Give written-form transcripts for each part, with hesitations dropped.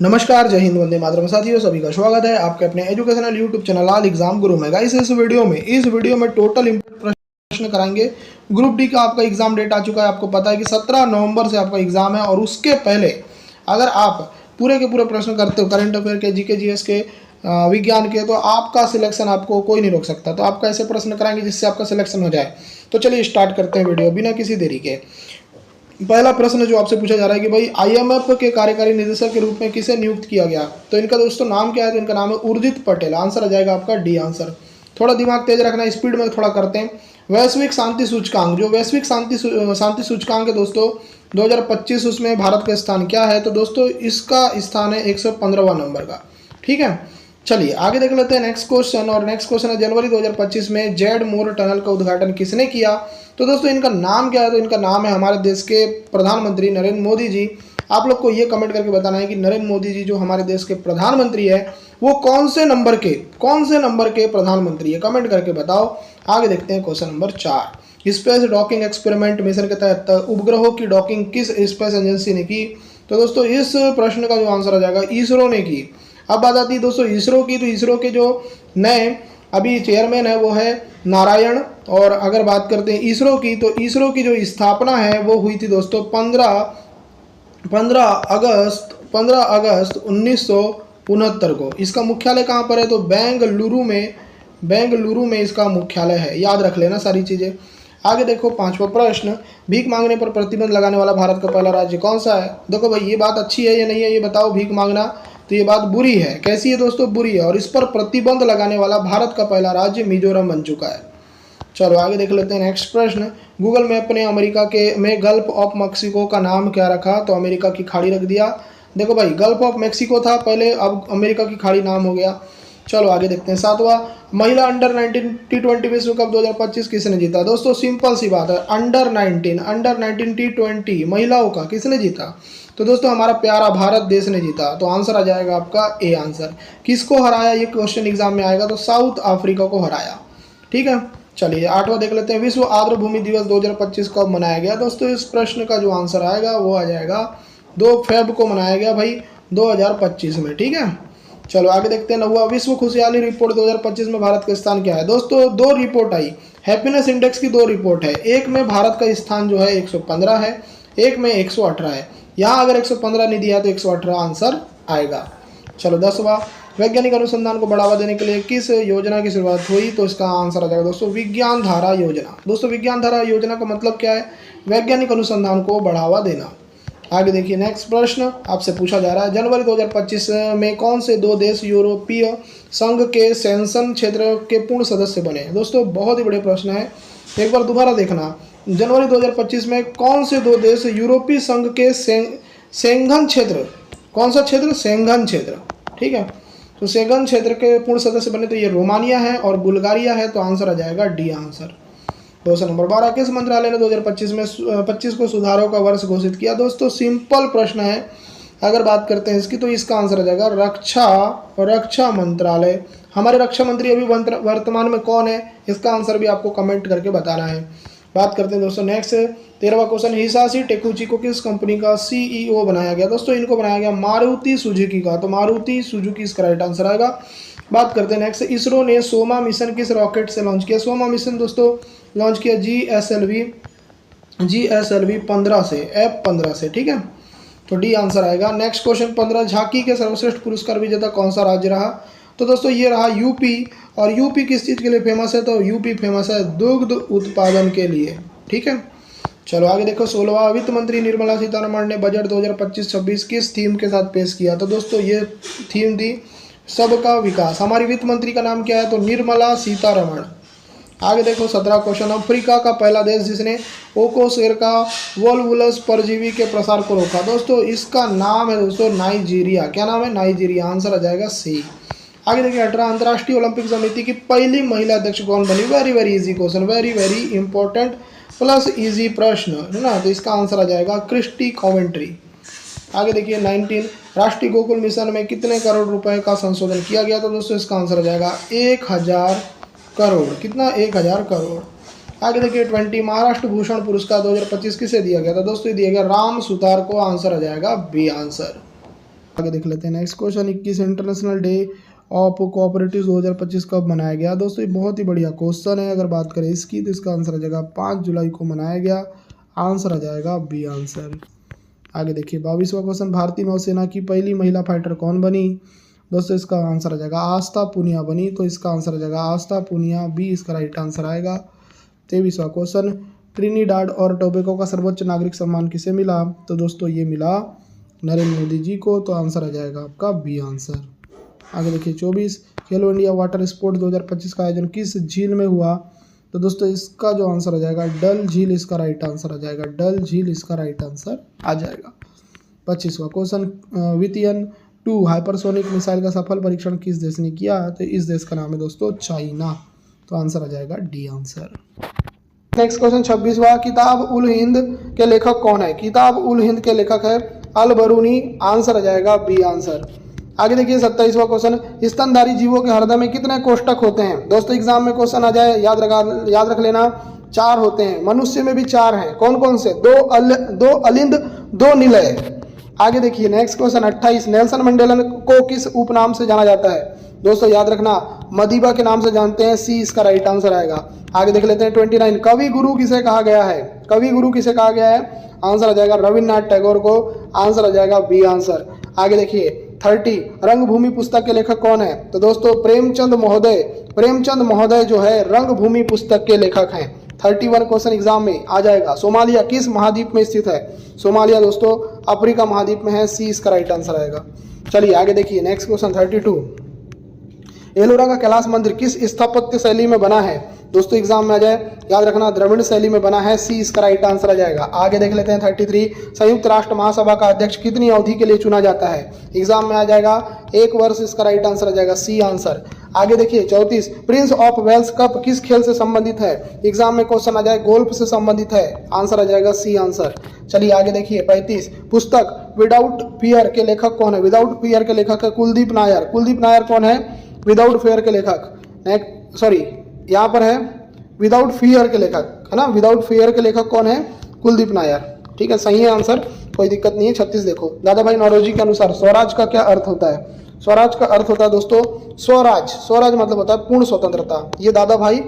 नमस्कार, जय हिंद, वंदे मातरम। साथियों, सभी का स्वागत है आपके अपने एजुकेशनल यूट्यूब चैनल लाल एग्जाम गुरु में। गाइस, इस वीडियो में टोटल इम्पोर्टेंट प्रश्न कराएंगे। ग्रुप डी का आपका एग्जाम डेट आ चुका है। आपको पता है कि 17 नवंबर से आपका एग्जाम है और उसके पहले अगर आप पूरे के पूरे प्रश्न करते हो करंट अफेयर के, जीके जीएस के, विज्ञान के, तो आपका सिलेक्शन आपको कोई नहीं रोक सकता। तो आपका ऐसे प्रश्न कराएंगे जिससे आपका सिलेक्शन हो जाए। तो चलिए स्टार्ट करते हैं वीडियो बिना किसी देरी के। पहला प्रश्न जो आपसे पूछा जा रहा है कि भाई आईएमएफ के कार्यकारी निदेशक के रूप में किसे नियुक्त किया गया। तो इनका दोस्तों नाम क्या है? तो इनका नाम है उर्जित पटेल। आंसर आ जाएगा आपका डी आंसर। थोड़ा दिमाग तेज रखना, स्पीड में थोड़ा करते हैं। वैश्विक शांति सूचकांक, जो वैश्विक शांति सूचकांक है दोस्तों 2025, उसमें भारत का स्थान क्या है? तो दोस्तों इसका स्थान है 115वां नंबर का। ठीक है, चलिए आगे देख लेते हैं नेक्स्ट क्वेश्चन। और नेक्स्ट क्वेश्चन है, जनवरी 2025 में जेड मोर टनल का उद्घाटन किसने किया? तो दोस्तों इनका नाम क्या है? तो इनका नाम है हमारे देश के प्रधानमंत्री नरेंद्र मोदी जी। आप लोग को ये कमेंट करके बताना है कि नरेंद्र मोदी जी जो हमारे देश के प्रधानमंत्री है वो कौन से नंबर के प्रधानमंत्री है, कमेंट करके बताओ। आगे देखते हैं question number 4। Space docking experiment mission के तहत उपग्रहों की डॉकिंग किस स्पेस एजेंसी ने की? तो दोस्तों इस प्रश्न का जो आंसर आ जाएगा इसरो ने की। अब बात आती है दोस्तों इसरो की। तो इसरो के जो नए अभी चेयरमैन है वो है नारायण। और अगर बात करते हैं इसरो की, तो इसरो की जो स्थापना है वो हुई थी दोस्तों 15 अगस्त 1969 को। इसका मुख्यालय कहाँ पर है? तो बेंगलुरु में इसका मुख्यालय है। याद रख लेना सारी चीज़ें। आगे देखो पांचवा प्रश्न, भीख मांगने पर प्रतिबंध लगाने वाला भारत का पहला राज्य कौन सा है? देखो भाई, ये बात अच्छी है या नहीं है ये बताओ। भीख मांगना, तो ये बात बुरी है। कैसी है दोस्तों? बुरी है। और इस पर प्रतिबंध लगाने वाला भारत का पहला राज्य मिजोरम बन चुका है। चलो आगे देख लेते हैं नेक्स्ट प्रश्न। गूगल मैप ने अमेरिका के में गल्फ ऑफ मैक्सिको का नाम क्या रखा? तो अमेरिका की खाड़ी रख दिया। देखो भाई, गल्फ ऑफ मैक्सिको था पहले, अब अमेरिका की खाड़ी नाम हो गया। चलो आगे देखते हैं। सातवां, महिला अंडर 19 T20 विश्व कप 2025 किसने जीता? दोस्तों सिंपल सी बात है, अंडर 19 T20 महिलाओं का किसने जीता? तो दोस्तों हमारा प्यारा भारत देश ने जीता। तो आंसर आ जाएगा आपका ए आंसर। किसको हराया? ये क्वेश्चन एग्जाम में आएगा। तो साउथ अफ्रीका को हराया। ठीक है, चलिए आठवां देख लेते हैं। विश्व आर्द्र भूमि दिवस 2025 कब मनाया गया? दोस्तों इस प्रश्न का जो आंसर आएगा वो आ जाएगा 2 फेब को मनाया गया भाई 2025 में। ठीक है, चलो आगे देखते हैं। नौवां, विश्व खुशहाली रिपोर्ट 2025 में भारत का स्थान क्या है? दोस्तों 2 रिपोर्ट आई, हैप्पीनेस इंडेक्स की 2 रिपोर्ट है। एक में भारत का स्थान जो है 115 है, एक में 118 है। यहाँ अगर 115 नहीं दिया तो 118 आंसर आएगा। चलो 10वां, वैज्ञानिक अनुसंधान को बढ़ावा देने के लिए किस योजना की शुरुआत हुई? तो इसका आंसर आ जाएगा दोस्तों विज्ञान धारा योजना। दोस्तों विज्ञान धारा योजना का मतलब क्या है? वैज्ञानिक अनुसंधान को बढ़ावा देना। आगे देखिए नेक्स्ट प्रश्न आपसे पूछा जा रहा है, जनवरी 2025 में कौन से 2 देश यूरोपीय संघ के शेंगन क्षेत्र के पूर्ण सदस्य बने? दोस्तों बहुत ही बड़े प्रश्न है, एक बार दोबारा देखना। जनवरी 2025 में कौन से 2 देश यूरोपीय संघ के शेंगन क्षेत्र, कौन सा क्षेत्र? शेंगन क्षेत्र। ठीक है, तो शेंगन क्षेत्र के पूर्ण सदस्य बने। तो ये रोमानिया है और बुल्गारिया है। तो आंसर आ जाएगा डी आंसर। क्वेश्चन नंबर 12, किस मंत्रालय ने 2025 को सुधारों का वर्ष घोषित किया? दोस्तों सिंपल प्रश्न है, अगर बात करते हैं इसकी तो इसका आंसर आ जाएगा रक्षा मंत्रालय। हमारे रक्षा मंत्री अभी वर्तमान में कौन है? इसका आंसर भी आपको कमेंट करके बताना है। बात करते हैं दोस्तों नेक्स्ट 13वां क्वेश्चन, हिसाशी टेकुची को किस कंपनी का CEO बनाया गया? दोस्तों इनको बनाया गया मारुति सुजुकी का। तो मारुति सुजुकी इसका राइट आंसर आएगा। बात करते हैं नेक्स्ट, इसरो ने सोमा मिशन किस रॉकेट से लॉन्च किया? सोमा मिशन दोस्तों लॉन्च किया GSLV 15 से, F-15 से। ठीक है, तो डी आंसर आएगा। नेक्स्ट क्वेश्चन 15, झांकी के सर्वश्रेष्ठ पुरस्कार विजेता कौन सा राज्य रहा? तो दोस्तों ये रहा यूपी। और यूपी किस चीज़ के लिए फेमस है? तो यूपी फेमस है दुग्ध उत्पादन के लिए। ठीक है, चलो आगे देखो 16वां, वित्त मंत्री निर्मला सीतारमण ने बजट 2025-26 किस थीम के साथ पेश किया? तो दोस्तों ये थीम थी सबका विकास। हमारी वित्त मंत्री का नाम क्या है? तो निर्मला सीतारमण। आगे देखो 17 क्वेश्चन, अफ्रीका का पहला देश जिसने ओकोसेरका वोल्वुलस परजीवी के प्रसार को रोका? दोस्तों इसका नाम है दोस्तों नाइजीरिया। क्या नाम है? नाइजीरिया। आंसर आ जाएगा सी। आगे देखिए 18, अंतर्राष्ट्रीय ओलंपिक समिति की पहली महिला अध्यक्ष कौन बनी? Very easy question, very important plus easy प्रश्न है ना। तो इसका आंसर आ जाएगा क्रिस्टी कॉवेंट्री। आगे देखिए 19, राष्ट्रीय गोकुल मिशन में कितने करोड़ रुपए का संशोधन किया गया? तो दोस्तों इसका आंसर आ जाएगा 1000 करोड़। कितना? 1000 करोड़। आगे देखिए 20, महाराष्ट्र भूषण पुरस्कार 2025 किसे दिया गया था? दोस्तों ये दिया गया राम सुतार को। आंसर आ जाएगा बी आंसर। आगे देख लेते हैं next question. 21 international day of cooperative 2025 कब मनाया गया? दोस्तों ये बहुत ही बढ़िया क्वेश्चन है। अगर बात करें इसकी तो इसका आंसर आ जाएगा 5 जुलाई को मनाया गया। आंसर आ जाएगा बी आंसर। आगे देखिए 22वां क्वेश्चन। भारतीय नौसेना की पहली महिला फाइटर कौन बनी? दोस्तों इसका आंसर आ जाएगा आस्था पूनिया बनी। तो इसका आंसर आ जाएगा आस्था पूनिया, बी इसका राइट आंसर आएगा। 23वां क्वेश्चन। ट्रिनिडाड और टोबैगो का सर्वोच्च नागरिक सम्मान किसे मिला? तो दोस्तों ये मिला नरेंद्र मोदी जी को। तो आंसर आ जाएगा आपका बी आंसर। आगे देखिए 24। खेलो इंडिया वाटर स्पोर्ट 2025 का आयोजन किस झील में हुआ? तो दोस्तों इसका जो आंसर आ जाएगा डल झील इसका राइट आंसर आ जाएगा। डल झील इसका राइट आंसर आ जाएगा। 25वां क्वेश्चन। वितियन 2 हाइपरसोनिक मिसाइल का सफल परीक्षण किस देश ने किया? तो इस देश का नाम है दोस्तों चाइना। तो आंसर आ जाएगा डी आंसर। नेक्स्ट क्वेश्चन 26वां। किताब उल हिंद के लेखक कौन है? किताब उल हिंद के लेखक है अल बरूनी। आंसर आ जाएगा बी आंसर। आगे देखिए 27वां क्वेश्चन। स्तनधारी जीवों के हृदय में कितने कोष्ठक होते हैं? दोस्तों एग्जाम में क्वेश्चन आ जाए, याद रख लेना, 4 होते हैं। मनुष्य में भी 4 हैं। कौन कौन से? 2 अलिंद 2 निलय। आगे देखिए नेक्स्ट क्वेश्चन 28। नेल्सन मंडेला को किस उपनाम से जाना जाता है? दोस्तों याद रखना मदीबा के नाम से जानते हैं। सी इसका राइट आंसर आएगा। आगे देख लेते हैं 29। कवि गुरु किसे कहा गया है? कवि गुरु किसे कहा गया है? आंसर आ जाएगा रविन्द्रनाथ टैगोर को। आंसर आ जाएगा बी आंसर। आगे देखिए 30। रंगभूमि पुस्तक के लेखक कौन है? तो दोस्तों प्रेमचंद महोदय। प्रेमचंद महोदय जो है रंगभूमि पुस्तक के लेखक हैं। 31 क्वेश्चन एग्जाम में आ जाएगा। सोमालिया किस महाद्वीप में स्थित है? सोमालिया दोस्तों अफ्रीका महाद्वीप में है। सी इसका राइट आंसर आएगा। चलिए आगे देखिए नेक्स्ट क्वेश्चन 32। एलोरा का कैलाश मंदिर किस स्थापत्य शैली में बना है? दोस्तों एग्जाम में आ जाए, याद रखना द्रविड़ शैली में बना है। सी इसका राइट आंसर आ जाएगा। आगे देख लेते हैं 33। संयुक्त राष्ट्र महासभा का अध्यक्ष कितनी अवधि के लिए चुना जाता है? एग्जाम में आ जाएगा 1 वर्ष। इसका राइट आंसर आ जाएगा सी आंसर। आगे देखिए 34। प्रिंस ऑफ वेल्स कप किस खेल से संबंधित है? एग्जाम में क्वेश्चन आ जाए गोल्फ से संबंधित है। आंसर आ जाएगा सी आंसर। चलिए आगे देखिए 35। पुस्तक विदाउट फियर के लेखक कौन है? विदाउट फियर के लेखक है कुलदीप नायर। कुलदीप नायर कौन है? विदाउट फियर के लेखक। सॉरी यहाँ पर है विदाउट फियर के लेखक, है ना। विदाउट फियर के लेखक कौन है? कुलदीप नायर। ठीक है, सही है आंसर, कोई दिक्कत नहीं है। 36 देखो। दादा भाई नौरोजी के अनुसार स्वराज का क्या अर्थ होता है? स्वराज का अर्थ होता है दोस्तों स्वराज। स्वराज मतलब होता है पूर्ण स्वतंत्रता। ये दादा भाई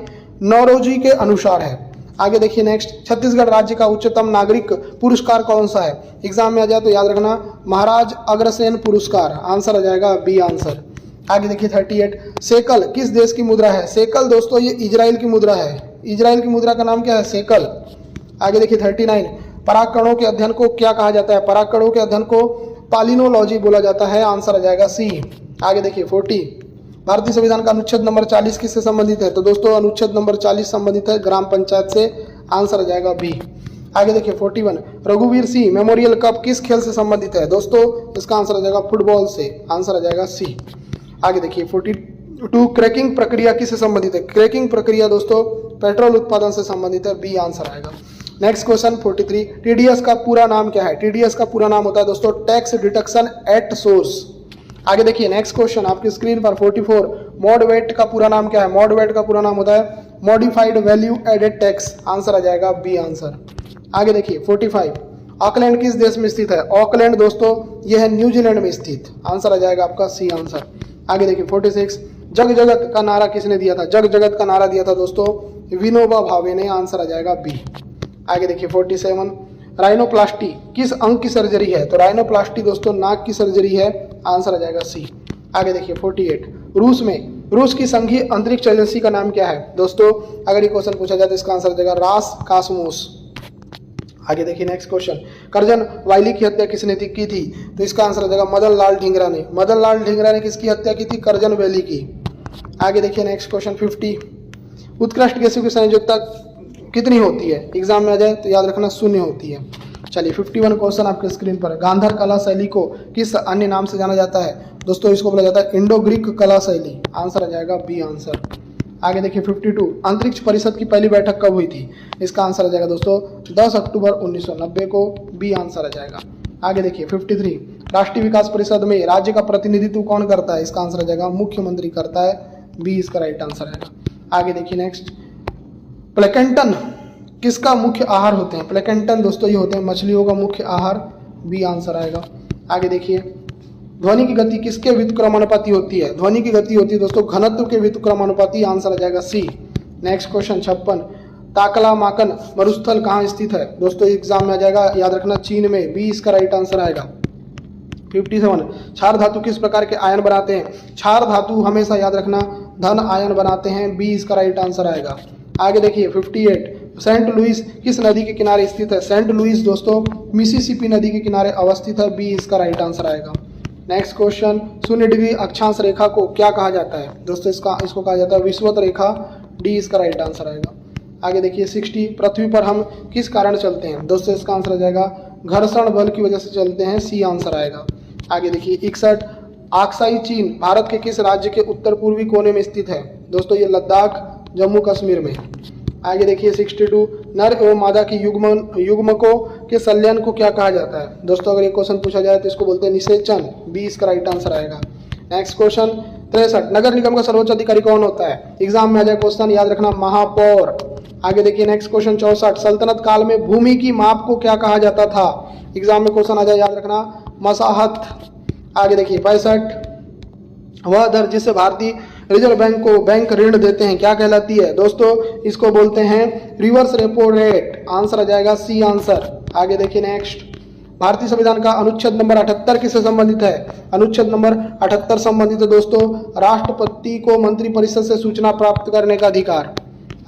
नौरोजी के अनुसार है। आगे देखिए नेक्स्ट। छत्तीसगढ़ राज्य का उच्चतम नागरिक पुरस्कार कौन सा है? एग्जाम में आ जाए तो याद रखना महाराज अग्रसेन पुरस्कार। आंसर आ जाएगा बी आंसर। आगे देखिए 38। सेकल किस देश की मुद्रा है? सेकल दोस्तों ये इजराइल की मुद्रा है। इजराइल की मुद्रा का नाम क्या है? सेकल। आगे देखिए 39। परागकणों के अध्ययन को क्या कहा जाता है? परागकणों के अध्ययन को पालिनोलॉजी बोला जाता है। आंसर आ जाएगा सी। आगे देखिए 40। भारतीय संविधान का अनुच्छेद नंबर 40 किससे संबंधित है? तो दोस्तों अनुच्छेद नंबर 40 संबंधित है ग्राम पंचायत से। आंसर आ जाएगा बी। आगे देखिए 41। रघुवीर सिंह मेमोरियल कप किस खेल से संबंधित है? दोस्तों इसका आंसर आ जाएगा फुटबॉल से। आंसर आ जाएगा सी। आगे देखिए 42। क्रैकिंग प्रक्रिया किससे संबंधित है? क्रैकिंग प्रक्रिया दोस्तों पेट्रोल उत्पादन से संबंधित है। बी आंसर आएगा। Next question 43। टीडीएस का पूरा नाम क्या है? टीडीएस का पूरा नाम होता है दोस्तों टैक्स डिडक्शन एट सोर्स। आगे देखिए नेक्स्ट क्वेश्चन आपकी स्क्रीन पर 44। मॉड वेट का पूरा नाम क्या है? मॉड वेट का पूरा नाम होता है modified value added tax. Answer आ जाएगा बी आंसर। आगे देखिए 45। ऑकलैंड किस देश में स्थित है? ऑकलैंड दोस्तों यह है न्यूजीलैंड में स्थित। आंसर आ जाएगा आपका सी आंसर। आगे देखिए 46। जग जगत का नारा किसने दिया था? जग जगत का नारा दिया था दोस्तों विनोबा भावे ने। आंसर आ जाएगा बी। आगे देखिए 47। राइनोप्लास्टी किस अंग की सर्जरी है? तो राइनोप्लास्टी दोस्तों नाक की सर्जरी है। आंसर आ जाएगा सी। आगे देखिए 48। रूस की संघीय अंतरिक्ष एजेंसी का नाम क्या है? दोस्तों अगर ये क्वेश्चन पूछा जाए तो इसका आंसर आ जाएगा रास कासमोस। आगे देखिए नेक्स्ट क्वेश्चन। करजन वायली की हत्या किसने की थी? तो इसका आंसर आ जाएगा मदन लाल ढींगरा ने। मदन लाल ढींगरा ने किसकी हत्या की थी? करजन वैली की। आगे देखिए नेक्स्ट क्वेश्चन 50। उत्कृष्ट गैसों की संयोजकता कितनी होती है? एग्जाम में आ जाए तो याद रखना 0 होती है। चलिए 51 क्वेश्चन आपके स्क्रीन पर। गांधार कला शैली को किस अन्य नाम से जाना जाता है? दोस्तों इसको बोला जाता है इंडो ग्रीक कला शैली। आंसर आ जाएगा बी आंसर। आगे देखिए 52। अंतरिक्ष परिषद की पहली बैठक कब हुई थी? इसका आंसर आ जाएगा दोस्तों 10 अक्टूबर 1990 को। बी आंसर आ जाएगा। आगे देखिए 53। राष्ट्रीय विकास परिषद में राज्य का प्रतिनिधित्व कौन करता है? इसका आंसर आ जाएगा मुख्यमंत्री करता है। बी इसका राइट आंसर आएगा। आगे देखिए नेक्स्ट। प्लेकेंटन किसका मुख्य आहार होते हैं? प्लेकेंटन दोस्तों ये होते हैं मछलियों का मुख्य आहार। बी आंसर आएगा। आगे देखिए ध्वनि की गति किसके व्युत्क्रमानुपाती होती है? ध्वनि की गति होती है दोस्तों घनत्व के व्युत्क्रमानुपाती। आंसर आ जाएगा सी। नेक्स्ट क्वेश्चन 56, ताकलामाकन मरुस्थल कहाँ स्थित है? दोस्तों एग्जाम में आ जाएगा, याद रखना चीन में। बी इसका राइट आंसर आएगा। 57, क्षार धातु किस प्रकार के आयन बनाते हैं? क्षार धातु हमेशा याद रखना धन आयन बनाते हैं। बी इसका राइट आंसर आएगा। आगे देखिए 58, सेंट लुइस किस नदी के किनारे स्थित है? सेंट लुइस दोस्तों मिसिसिपी नदी के किनारे अवस्थित है। बी इसका राइट आंसर आएगा। नेक्स्ट क्वेश्चन, 0 डिग्री अक्षांश रेखा को क्या कहा जाता है? दोस्तों इसको कहा जाता है विषुवत रेखा। डी इसका राइट आंसर आएगा। आगे देखिए 60, पृथ्वी पर हम किस कारण चलते हैं? दोस्तों इसका आंसर आ जाएगा घर्षण बल की वजह से चलते हैं। सी आंसर आएगा। आगे देखिए 61, आक्साई चीन भारत के किस राज्य के उत्तर पूर्वी कोने में स्थित है? दोस्तों ये लद्दाख जम्मू कश्मीर में। आगे देखिए 62, नर एवं मादा की युग्मकों के संलयन को क्या कहा जाता है? दोस्तों अगर ये क्वेश्चन पूछा जाए तो इसको बोलते हैं निषेचन। बी इसका राइट आंसर आएगा। नेक्स्ट क्वेश्चन 63, नगर निगम का सर्वोच्च अधिकारी कौन होता है? एग्जाम में आ जाए क्वेश्चन, याद रखना महापौर। आगे देखिए नेक्स्ट क्वेश्चन 64, सल्तनत काल में भूमि की माप को क्या कहा जाता था? एग्जाम में क्वेश्चन आ जाए, याद रखना मसाहत। आगे देखिए 65, वह दर जिससे भारतीय रिजर्व बैंक को बैंक ऋण देते हैं क्या कहलाती है? दोस्तों इसको बोलते हैं रिवर्स रेपो रेट। आंसर आ जाएगा सी आंसर। आगे देखिए नेक्स्ट, भारतीय संविधान का अनुच्छेद नंबर 78 किससे संबंधित है? अनुच्छेद नंबर 78 संबंधित है दोस्तों राष्ट्रपति को मंत्रिपरिषद से सूचना प्राप्त करने का अधिकार।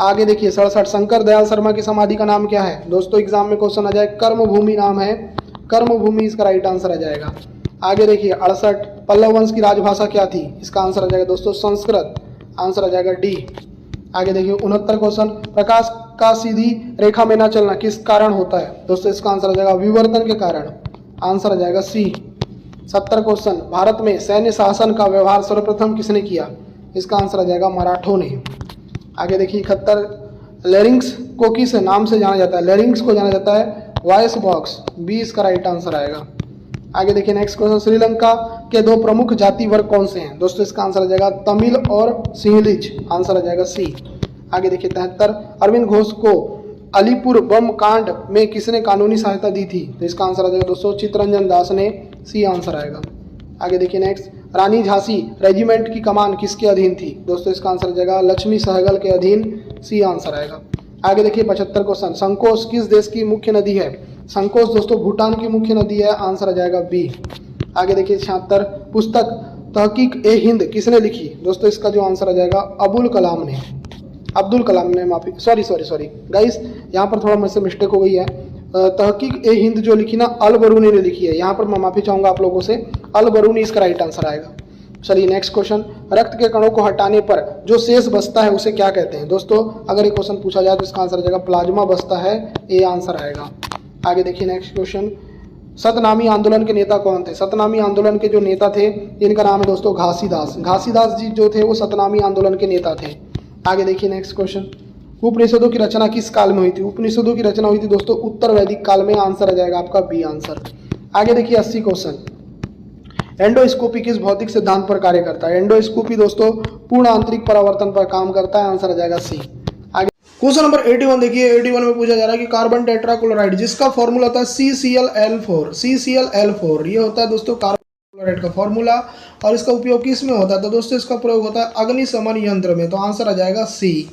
आगे देखिए 67, शंकर दयाल शर्मा की समाधि का नाम क्या है? दोस्तों एग्जाम में क्वेश्चन आ जाए, कर्मभूमि नाम है। कर्मभूमि इसका राइट आंसर आ जाएगा। आगे देखिए 68, पल्लव वंश की राजभाषा क्या थी? इसका आंसर आ जाएगा दोस्तों संस्कृत। आंसर आ जाएगा डी। आगे देखिए 69 क्वेश्चन, प्रकाश का सीधी रेखा में न चलना किस कारण होता है? दोस्तों इसका आंसर आ जाएगा विवर्तन के कारण। आंसर आ जाएगा सी। 70 क्वेश्चन, भारत में सैन्य शासन का व्यवहार सर्वप्रथम किसने किया? इसका आंसर आ जाएगा मराठों ने। आगे देखिए 71, लेरिंग्स को किस नाम से जाना जाता है? लेरिंग्स को जाना जाता है वॉइस बॉक्स। बी इसका राइट आंसर आएगा। आगे देखिए नेक्स्ट क्वेश्चन, श्रीलंका के दो प्रमुख जाति वर्ग कौन से हैं? दोस्तों इसका आंसर आ जाएगा तमिल और सिंहलिज। आंसर आ जाएगा सी। आगे देखिए 73, अरविंद घोष को अलीपुर बम कांड में किसने कानूनी सहायता दी थी? तो इसका आंसर आ जाएगा दोस्तों चित्तरंजन दास ने। सी आंसर आएगा। आगे देखिए नेक्स्ट, रानी झांसी रेजिमेंट की कमान किसके अधीन थी? दोस्तों इसका आंसर आ जाएगा लक्ष्मी सहगल के अधीन। सी आंसर आएगा। आगे देखिए 75 क्वेश्चन, संकोश किस देश की मुख्य नदी है? संकोश दोस्तों भूटान की मुख्य नदी है। आंसर आ जाएगा बी। आगे देखिए 76, पुस्तक तहकीक ए हिंद किसने लिखी? दोस्तों इसका जो आंसर आ जाएगा अब्दुल कलाम ने माफी सॉरी गाइस, यहाँ पर थोड़ा मुझसे मिस्टेक हो गई है। तहकीक ए हिंद जो लिखी ना अल बरूनी ने लिखी है। यहाँ पर मैं माफी चाहूंगा आप लोगों से, अल बरूनी इसका राइट आंसर आएगा। चलिए नेक्स्ट क्वेश्चन, रक्त के कणों को हटाने पर जो शेष बचता है उसे क्या कहते हैं? दोस्तों अगर ये क्वेश्चन पूछा जाए तो इसका आंसर आ जाएगा प्लाज्मा बचता है। ए आंसर आएगा। आगे देखिए नेक्स्ट क्वेश्चन, सतनामी आंदोलन के नेता कौन थे? सतनामी आंदोलन के जो नेता थे इनका नाम है दोस्तों घासीदास। घासीदास जी जो थे वो सतनामी आंदोलन के नेता थे। आगे देखिए नेक्स्ट क्वेश्चन, उपनिषदों की रचना किस काल में हुई थी? उपनिषदों की रचना हुई थी दोस्तों उत्तर वैदिक काल में। आंसर आ जाएगा आपका बी आंसर। आगे देखिए 80 क्वेश्चन, एंडोस्कोपी किस भौतिक सिद्धांत पर कार्य करता है? एंडोस्कोपी दोस्तों पूर्ण आंतरिक परावर्तन पर काम करता है। आंसर आ जाएगा सी। आगे क्वेश्चन नंबर 81 देखिए, 81 में पूछा जा रहा है कि कार्बन टेट्राक्लोराइड जिसका फॉर्मूला होता है CClL4। CClL4 ये होता है दोस्तों कार्बन क्लोराइड का फॉर्मूला, और इसका उपयोग किस में होता है? तो दोस्तों इसका प्रयोग होता है अग्निशमन यंत्र में। तो आंसर आ जाएगा सी।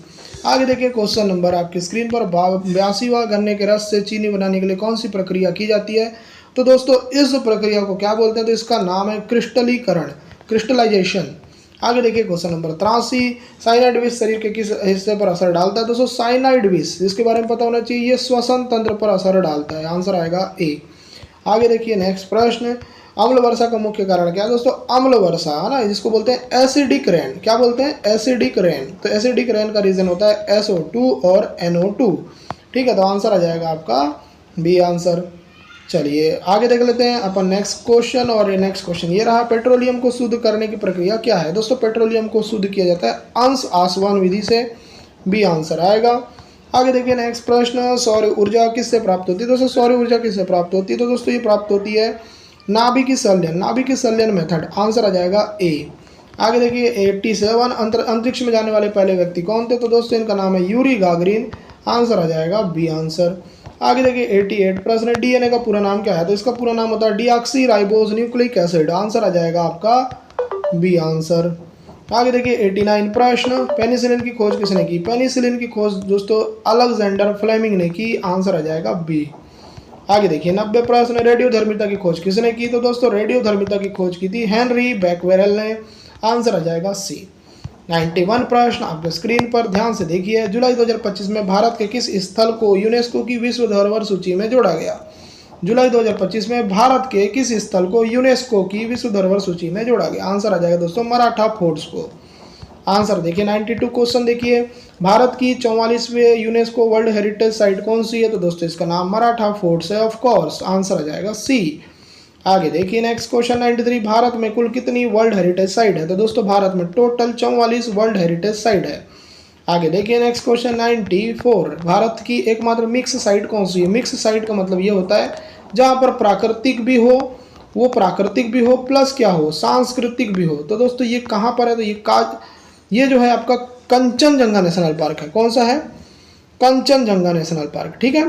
आगे देखिए क्वेश्चन नंबर आपकी स्क्रीन पर, 82वां गन्ने के रस से चीनी बनाने के लिए कौन सी प्रक्रिया की जाती है? तो दोस्तों इस प्रक्रिया को क्या बोलते हैं? तो इसका नाम है क्रिस्टलीकरण, क्रिस्टलाइजेशन। आगे देखिए क्वेश्चन नंबर 83, साइनाइड विष शरीर के किस हिस्से पर असर डालता है? दोस्तों साइनाइड विष इसके बारे में पता होना चाहिए, ये श्वसन तंत्र पर असर डालता है। आंसर आएगा ए। आगे देखिए नेक्स्ट प्रश्न, अम्ल वर्षा का मुख्य कारण क्या है? दोस्तों अम्ल वर्षा है ना, जिसको बोलते हैं एसिडिक रेन। क्या बोलते हैं? Acidic rain. तो एसिडिक रेन का रीजन होता है SO2 और NO2। ठीक है, तो आंसर आ जाएगा आपका बी आंसर। चलिए आगे देख लेते हैं अपन नेक्स्ट क्वेश्चन, और नेक्स्ट क्वेश्चन ये रहा, पेट्रोलियम को शुद्ध करने की प्रक्रिया क्या है? दोस्तों पेट्रोलियम को शुद्ध किया जाता है अंश आसवन विधि से। बी आंसर आएगा। आगे देखिए नेक्स्ट प्रश्न, सौर ऊर्जा किससे प्राप्त होती है? दोस्तों सौर ऊर्जा किससे प्राप्त होती है? तो दोस्तों ये प्राप्त होती है नाभिकीय संलयन मेथड। आंसर आ जाएगा ए। आगे देखिए 87, अंतरिक्ष में जाने वाले पहले व्यक्ति कौन थे? तो दोस्तों इनका नाम है यूरी गागरिन। आंसर आ जाएगा बी आंसर। आगे देखिए 88 प्रश्न, डीएनए का पूरा नाम क्या है? तो इसका पूरा नाम होता है deoxyribose nucleic acid. Answer आ जाएगा आपका बी आंसर। आगे देखिए 89 प्रश्न, पेनिसिलिन की खोज किसने की? पेनिसिलिन की खोज दोस्तों अलेक्जेंडर फ्लेमिंग ने की। आंसर आ जाएगा बी। आगे देखिए 90 प्रश्न, रेडियोधर्मिता की खोज किसने की? तो दोस्तों रेडियोधर्मिता की खोज की थी हेनरी बैक्वेरेल ने। आंसर आ जाएगा सी। 91 प्रश्न आपके स्क्रीन पर ध्यान से देखिए, जुलाई 2025 में भारत के किस स्थल को यूनेस्को की विश्व धरोहर सूची में जोड़ा गया? जुलाई 2025 में भारत के किस स्थल को यूनेस्को की विश्व धरोहर सूची में जोड़ा गया? आंसर आ जाएगा दोस्तों मराठा फोर्ट्स को। आंसर देखिए 92 क्वेश्चन देखिए, भारत की 44वीं यूनेस्को वर्ल्ड हेरिटेज साइट कौन सी है? तो दोस्तों इसका नाम मराठा फोर्ट्स है ऑफ कोर्स। आंसर आ जाएगा सी। आगे देखिए नेक्स्ट क्वेश्चन 93, भारत में कुल कितनी वर्ल्ड हेरिटेज साइट है? तो दोस्तों भारत में टोटल 44 वर्ल्ड हेरिटेज साइट है। आगे देखिए नेक्स्ट क्वेश्चन 94, भारत की एकमात्र मिक्स साइट कौन सी है? मिक्स साइट का मतलब ये होता है जहाँ पर प्राकृतिक भी हो, वो प्राकृतिक भी हो प्लस क्या हो, सांस्कृतिक भी हो। तो दोस्तों ये कहाँ पर है? तो ये जो है आपका कंचनजंगा नेशनल पार्क है। कौन सा है? Kanchenjunga national park. ठीक है,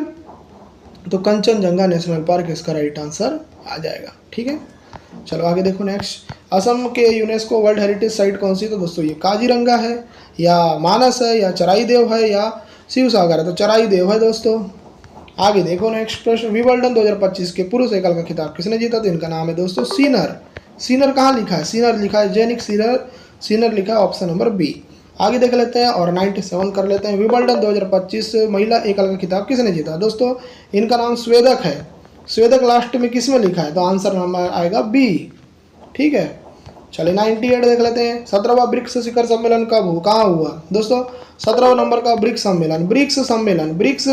तो कंचनजंगा नेशनल पार्क इसका राइट आंसर आ जाएगा। ठीक है, चलो आगे देखो नेक्स्ट, असम के यूनेस्को वर्ल्ड हेरिटेज साइट कौन सी? तो दोस्तों ये काजीरंगा है या मानस है या चराई देव है या शिव सागर है? तो चराई देव है दोस्तों। आगे देखो नेक्स्ट प्रश्न, विंबलडन 2025 के पुरुष एकल का खिताब किसने जीता? तो इनका नाम है दोस्तों सीनर। सीनर कहाँ लिखा है? सीनर लिखा है जेनिक सीनर, सीनर लिखा है ऑप्शन नंबर बी। आगे देख लेते हैं और 97 कर लेते हैं, विंबलडन 2025 महिला एकल का खिताब किसने जीता? दोस्तों इनका नाम स्वेदक है। स्वेदक लास्ट में किस में लिखा है? तो आंसर नंबर आएगा बी। ठीक है, चलिए 98 देख लेते हैं, 17वां ब्रिक्स शिखर सम्मेलन कब हो, कहाँ हुआ? दोस्तों 17वां नंबर का ब्रिक्स सम्मेलन, ब्रिक्स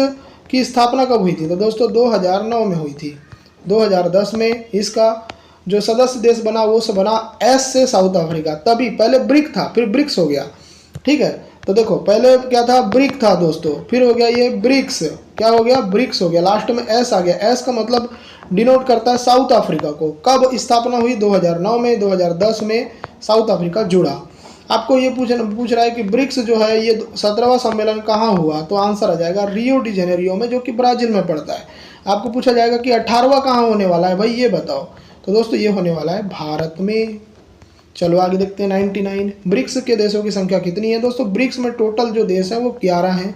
की स्थापना कब हुई थी? तो दोस्तों 2009 में हुई थी। 2010 में इसका जो सदस्य देश बना वो से बना एस से साउथ अफ्रीका। तभी पहले ब्रिक था फिर ब्रिक्स हो गया। ठीक है, तो देखो पहले क्या था? ब्रिक था दोस्तों, फिर हो गया ये ब्रिक्स। क्या हो गया? ब्रिक्स हो गया, लास्ट में एस आ गया। एस का मतलब डिनोट करता है साउथ अफ्रीका को। कब स्थापना हुई? 2009 में। 2010 में साउथ अफ्रीका जुड़ा। आपको ये पूछ रहा है कि ब्रिक्स जो है ये 17वां सम्मेलन कहाँ हुआ? तो आंसर आ जाएगा रियो डी जेनेरियो में, जो कि ब्राजील में पड़ता है। आपको पूछा जाएगा कि 18वां कहाँ होने वाला है भाई, ये बताओ। तो दोस्तों ये होने वाला है भारत में। चलो आगे देखते हैं 99, ब्रिक्स के देशों की संख्या कितनी है? दोस्तों ब्रिक्स में टोटल जो देश है वो 11 हैं।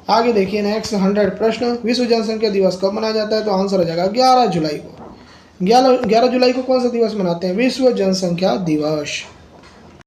आगे देखिए नेक्स्ट 100 प्रश्न, विश्व जनसंख्या दिवस कब मनाया जाता है? तो आंसर आ जाएगा 11 जुलाई को। 11 जुलाई को कौन सा दिवस मनाते हैं? विश्व जनसंख्या दिवस।